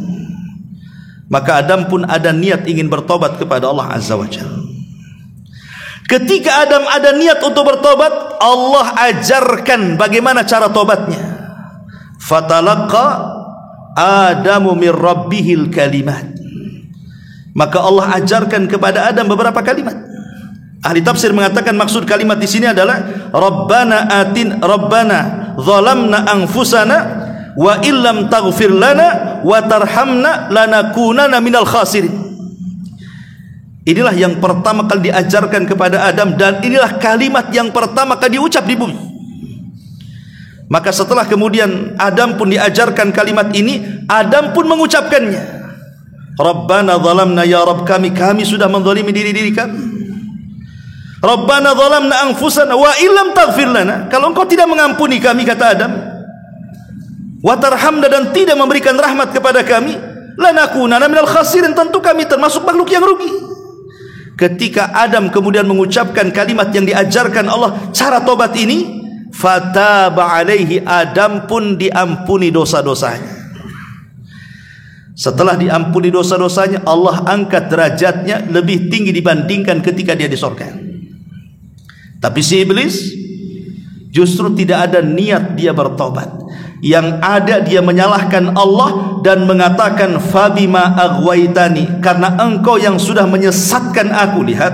Maka Adam pun ada niat ingin bertobat kepada Allah Azza wa Jalla. Ketika Adam ada niat untuk bertobat, Allah ajarkan bagaimana cara tobatnya. Fatalaqa Adamu min rabbihil kalimat. Maka Allah ajarkan kepada Adam beberapa kalimat. Ahli tafsir mengatakan maksud kalimat di sini adalah Rabbana zalamna anfusana wa illam taghfir lana wa tarhamna lanakunanna minal khasirin. Inilah yang pertama kali diajarkan kepada Adam, dan inilah kalimat yang pertama kali diucap di bumi. Maka setelah kemudian Adam pun diajarkan kalimat ini, Adam pun mengucapkannya. Rabbana zalamna, ya Rabb kami sudah menzalimi diri kami. Rabbana zalamna anfusana wa illam taghfir lana, kalau engkau tidak mengampuni kami, kata Adam, wa tarhamna, dan tidak memberikan rahmat kepada kami, lanakunanna minal khasirin, tentu kami termasuk makhluk yang rugi. Ketika Adam kemudian mengucapkan kalimat yang diajarkan Allah, cara tobat ini, fataba alaihi, Adam pun diampuni dosa-dosanya. Setelah diampuni dosa-dosanya, Allah angkat derajatnya lebih tinggi dibandingkan ketika dia di surga. Tapi si iblis justru tidak ada niat dia bertobat. Yang ada dia menyalahkan Allah dan mengatakan fabima aghwaytani, karena engkau yang sudah menyesatkan aku. Lihat,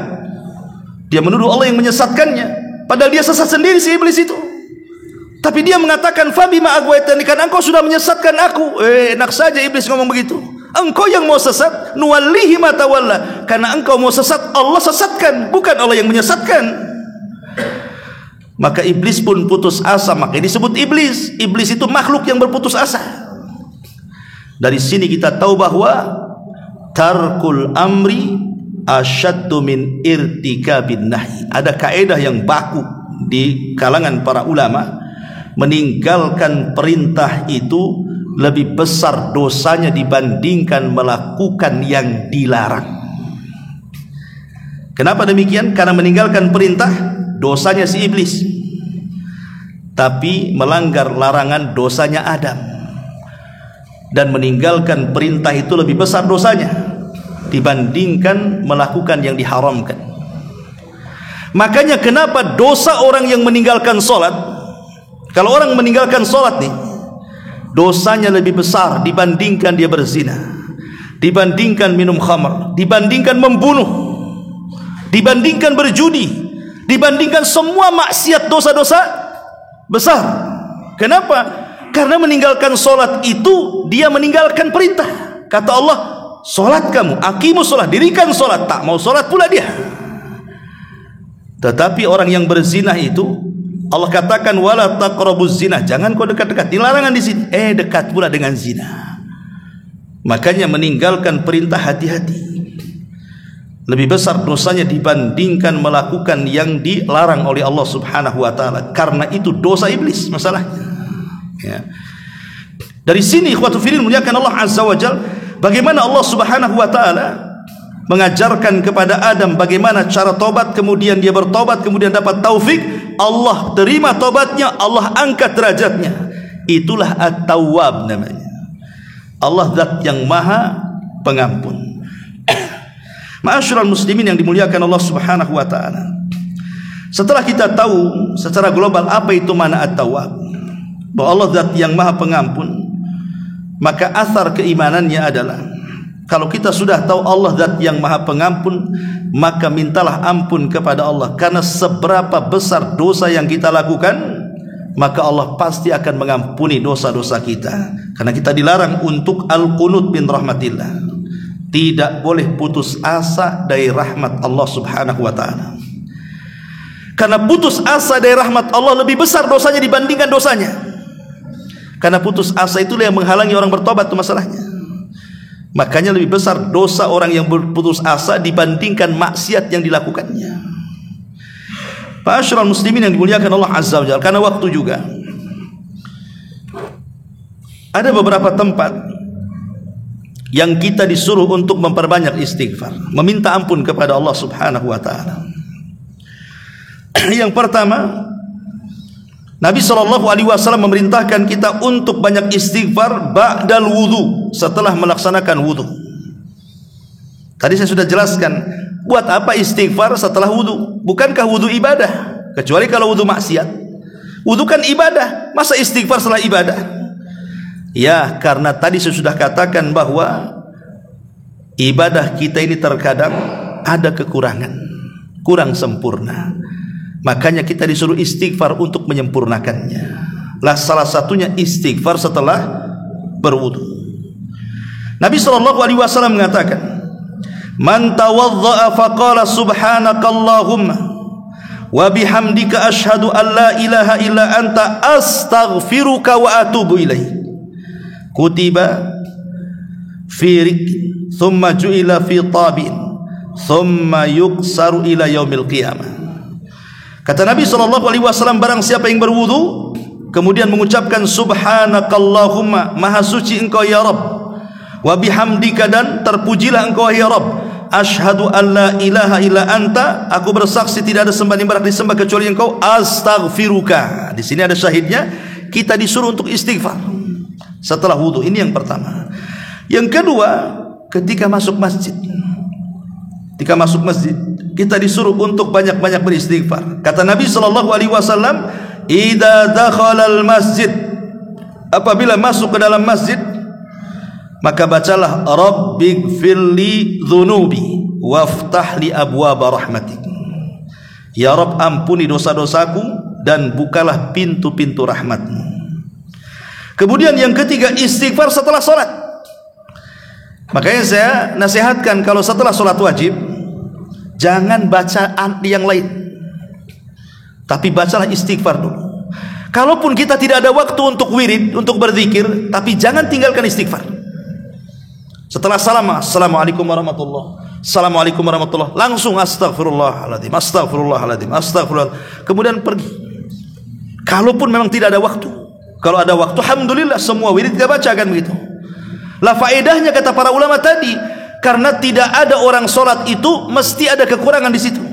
dia menuduh Allah yang menyesatkannya, padahal dia sesat sendiri si iblis itu. Tapi dia mengatakan fabima aghwaytani, karena engkau sudah menyesatkan aku. Enak saja iblis ngomong begitu. Engkau yang mau sesat, nuwallihi ma tawalla, karena engkau mau sesat Allah sesatkan, bukan Allah yang menyesatkan. Maka iblis pun putus asa, makanya disebut iblis. Iblis itu makhluk yang berputus asa. Dari sini kita tahu bahwa tarkul amri asyaddu min irtikabin nahi. Ada kaedah yang baku di kalangan para ulama, meninggalkan perintah itu lebih besar dosanya dibandingkan melakukan yang dilarang. Kenapa demikian? Karena meninggalkan perintah dosanya si iblis, tapi melanggar larangan dosanya Adam. Dan meninggalkan perintah itu lebih besar dosanya dibandingkan melakukan yang diharamkan. Makanya kenapa dosa orang yang meninggalkan sholat, kalau orang meninggalkan sholat nih, dosanya lebih besar dibandingkan dia berzina, dibandingkan minum khamar, dibandingkan membunuh, dibandingkan berjudi, dibandingkan semua maksiat dosa-dosa besar. Kenapa? Karena meninggalkan solat itu dia meninggalkan perintah. Kata Allah, solat kamu, aqimus solat, dirikan solat. Tak mau solat pula dia. Tetapi orang yang berzina itu Allah katakan wala taqrabuz zina, jangan kau dekat-dekat. Dilarangan di sini, dekat pula dengan zina. Makanya meninggalkan perintah hati-hati. Lebih besar dosanya dibandingkan melakukan yang dilarang oleh Allah Subhanahu wa taala. Karena itu dosa iblis masalahnya. Ya. Dari sini ikhwatu fillah muliakan Allah Azza wa Jalla, bagaimana Allah Subhanahu wa taala mengajarkan kepada Adam bagaimana cara tobat, kemudian dia bertobat, kemudian dapat taufik, Allah terima tobatnya, Allah angkat derajatnya. Itulah At-Tawwab namanya. Allah zat yang maha pengampun. Ma'asyiral muslimin yang dimuliakan Allah Subhanahu wa taala. Setelah kita tahu secara global apa itu makna At-Tawwab, bahwa Allah zat yang maha pengampun, maka asar keimanannya adalah kalau kita sudah tahu Allah zat yang maha pengampun, maka mintalah ampun kepada Allah, karena seberapa besar dosa yang kita lakukan, maka Allah pasti akan mengampuni dosa-dosa kita. Karena kita dilarang untuk al-qunut min rahmatillah. Tidak boleh putus asa dari rahmat Allah Subhanahu wa taala. Karena putus asa dari rahmat Allah lebih besar dosanya dibandingkan dosanya. Karena putus asa itulah yang menghalangi orang bertobat, itu masalahnya. Makanya lebih besar dosa orang yang berputus asa dibandingkan maksiat yang dilakukannya. Ma'asyiral muslimin yang dimuliakan Allah Azza wa Jalla, karena waktu juga ada beberapa tempat yang kita disuruh untuk memperbanyak istighfar, meminta ampun kepada Allah Subhanahu wa taala. Yang pertama, Nabi SAW memerintahkan kita untuk banyak istighfar ba'dal wudu, setelah melaksanakan wudu. Tadi saya sudah jelaskan, buat apa istighfar setelah wudu? Bukankah wudu ibadah? Kecuali kalau wudu maksiat. Wudu kan ibadah, masa istighfar setelah ibadah? Ya, karena tadi saya sudah katakan bahwa ibadah kita ini terkadang ada kekurangan, kurang sempurna. Makanya kita disuruh istighfar untuk menyempurnakannya. Lah salah satunya istighfar setelah berwudu. Nabi SAW mengatakan, "Man tawadda'a faqala subhanakallahumma wa bihamdika asyhadu an la ilaha illa anta astaghfiruka wa atubu ilaik. Kutiba fi rik thumma ju'ila fi tabin thumma yuksaru ila yaumil qiyamah." Kata Nabi SAW, barang siapa yang berwudu kemudian mengucapkan subhanakallahumma, maha suci engkau ya Rabb, wa bihamdika, dan terpujilah engkau ya Rabb, asyhadu an la ilaha illa anta, aku bersaksi tidak ada sembahan yang berhak disembah kecuali engkau, astaghfiruka. Di sini ada syahidnya, kita disuruh untuk istighfar setelah wudu. Ini yang pertama. Yang kedua, ketika masuk masjid, ketika masuk masjid kita disuruh untuk banyak-banyak beristighfar. Kata Nabi SAW, idza dakhalal masjid, apabila masuk ke dalam masjid, maka bacalah rabbighfirli dzunubi waftah li abwaaba rahmatik. Ya Rabb, ampuni dosa-dosaku dan bukalah pintu-pintu rahmatmu. Kemudian yang ketiga, istighfar setelah sholat. Makanya saya nasihatkan kalau setelah sholat wajib jangan baca yang lain, tapi bacalah istighfar dulu. Kalaupun kita tidak ada waktu untuk wirid, untuk berzikir, tapi jangan tinggalkan istighfar. Setelah salam, assalamualaikum warahmatullah, assalamualaikum warahmatullah, langsung astagfirullahaladzim, astagfirullahaladzim, astagfirullah, kemudian pergi. Kalaupun memang tidak ada waktu, kalau ada waktu, alhamdulillah semua wirid kita baca kan begitu. Lah faedahnya kata para ulama tadi, karena tidak ada orang sholat itu mesti ada kekurangan di situ.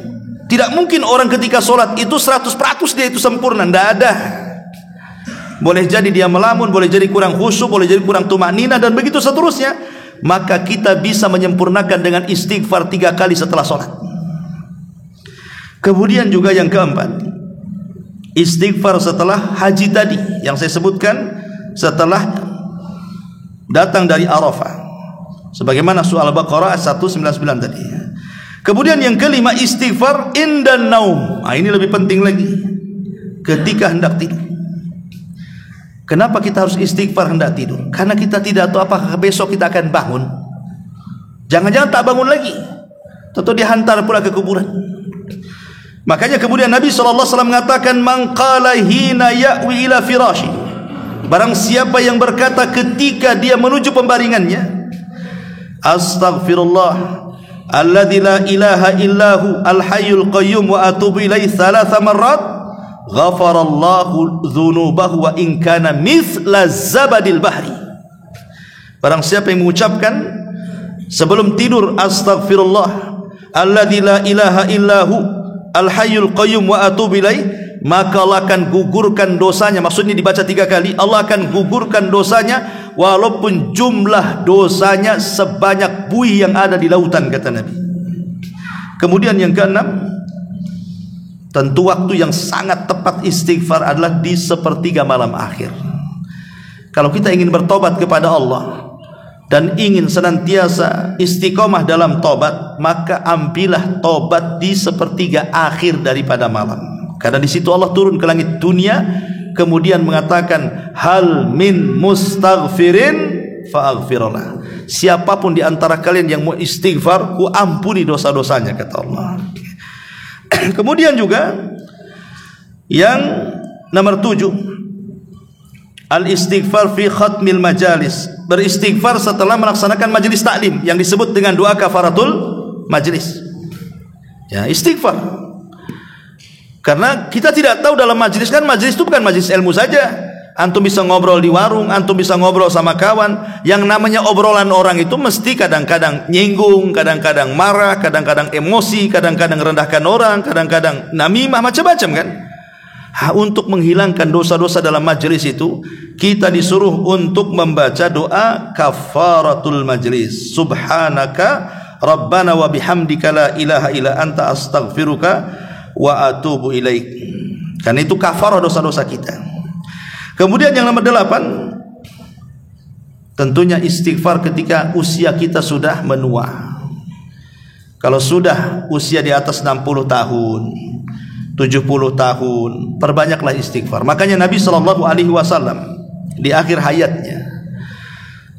Tidak mungkin orang ketika sholat itu 100% dia itu sempurna, tidak ada. Boleh jadi dia melamun, boleh jadi kurang khusyuk, boleh jadi kurang tumanina, dan begitu seterusnya. Maka kita bisa menyempurnakan dengan istighfar 3 kali setelah sholat. Kemudian juga yang keempat, istighfar setelah haji tadi yang saya sebutkan, setelah datang dari Arafah, sebagaimana surah Al-Baqarah 199 tadi. Kemudian yang kelima, istighfar indan naum. Ini lebih penting lagi, ketika hendak tidur. Kenapa kita harus istighfar hendak tidur? Karena kita tidak tahu apakah besok kita akan bangun. Jangan-jangan tak bangun lagi, tentu dihantar pula ke kuburan. Makanya kemudian Nabi SAW mengatakan, man qala hina ya'wi ila firashi, barang siapa yang berkata ketika dia menuju pembaringannya, astaghfirullah alladzi la ilaha illahu al-hayyul qayyum wa atubu ilaihi 3 marrat, ghafarallahu dzunubahu wa in kana mithla zabadil bahri. Barang siapa yang mengucapkan sebelum tidur, astaghfirullah alladzi la ilaha illahu al-hayyul qayyum wa atubu ilaihi, maka Allah akan gugurkan dosanya. Maksudnya dibaca 3 kali, Allah akan gugurkan dosanya walaupun jumlah dosanya sebanyak buih yang ada di lautan, kata Nabi. Kemudian yang keenam, tentu waktu yang sangat tepat istighfar adalah di sepertiga malam akhir. Kalau kita ingin bertobat kepada Allah dan ingin senantiasa istiqomah dalam tobat, maka ambillah tobat di sepertiga akhir daripada malam. Karena di situ Allah turun ke langit dunia, kemudian mengatakan, hal min mustaghfirin fa'aghfirullah. Siapapun di antara kalian yang mau istighfar, ku ampuni dosa-dosanya, kata Allah. Kemudian juga yang nomor 7, al-istighfar fi khatmil majalis, beristighfar setelah melaksanakan majelis taklim yang disebut dengan doa kafaratul majelis. Ya, istighfar. Karena kita tidak tahu dalam majelis, kan majelis itu bukan majelis ilmu saja. Antum bisa ngobrol di warung, antum bisa ngobrol sama kawan. Yang namanya obrolan orang itu mesti kadang-kadang nyinggung, kadang-kadang marah, kadang-kadang emosi, kadang-kadang rendahkan orang, kadang-kadang namimah, macam-macam kan. Untuk menghilangkan dosa-dosa dalam majelis itu, kita disuruh untuk membaca doa kafaratul majlis. Subhanaka rabbana wa bihamdika la ilaha illa anta astaghfiruka wa atubu ilaik. Karena itu kafarah dosa-dosa kita. Kemudian yang nomor 8, tentunya istighfar ketika usia kita sudah menua. Kalau sudah usia di atas 60 tahun, 70 tahun, perbanyaklah istighfar. Makanya Nabi SAW di akhir hayatnya,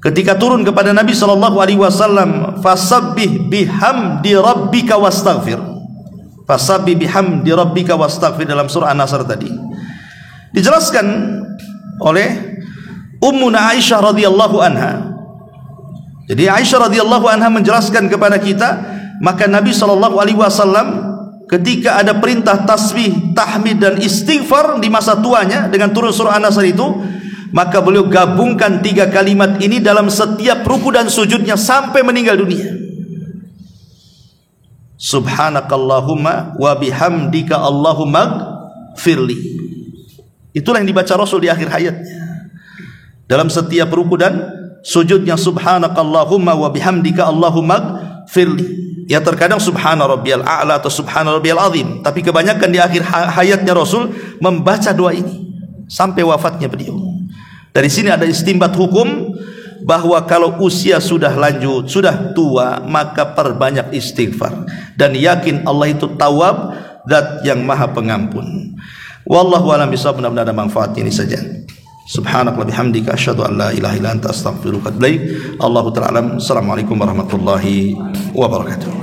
ketika turun kepada Nabi SAW, fasabbih bihamdi rabbika wastaghfir. Fasabbih bihamdi rabbika wastaghfir, dalam surah An-Nasr tadi dijelaskan oleh Ummuna Aisyah radhiyallahu anha. Jadi Aisyah radhiyallahu anha menjelaskan kepada kita, maka Nabi SAW ketika ada perintah tasbih, tahmid dan istighfar di masa tuanya dengan turun surah An-Nasr itu, maka beliau gabungkan 3 kalimat ini dalam setiap ruku dan sujudnya sampai meninggal dunia. Subhanakallahumma wa bihamdika Allahumma gfirli. Itulah yang dibaca Rasul di akhir hayatnya. Dalam setiap ruku dan sujudnya, subhanakallahumma wa bihamdika Allahumma gfirli. ya terkadang subhana rabbiyal a'la atau subhana rabbiyal azim, tapi kebanyakan di akhir hayatnya Rasul membaca doa ini sampai wafatnya beliau. Dari sini ada istinbat hukum bahwa kalau usia sudah lanjut, sudah tua, maka perbanyak istighfar dan yakin Allah itu Tawwab, Zat yang Maha Pengampun. Wallahu a'lam bishawab. Benar-benar ada manfaat ini saja. Subhanallah bihamdika asyhadu an la ilaha illa anta astaghfiruka wa atubu ilaik. Allahu ta'ala alam. Assalamualaikum warahmatullahi wabarakatuh.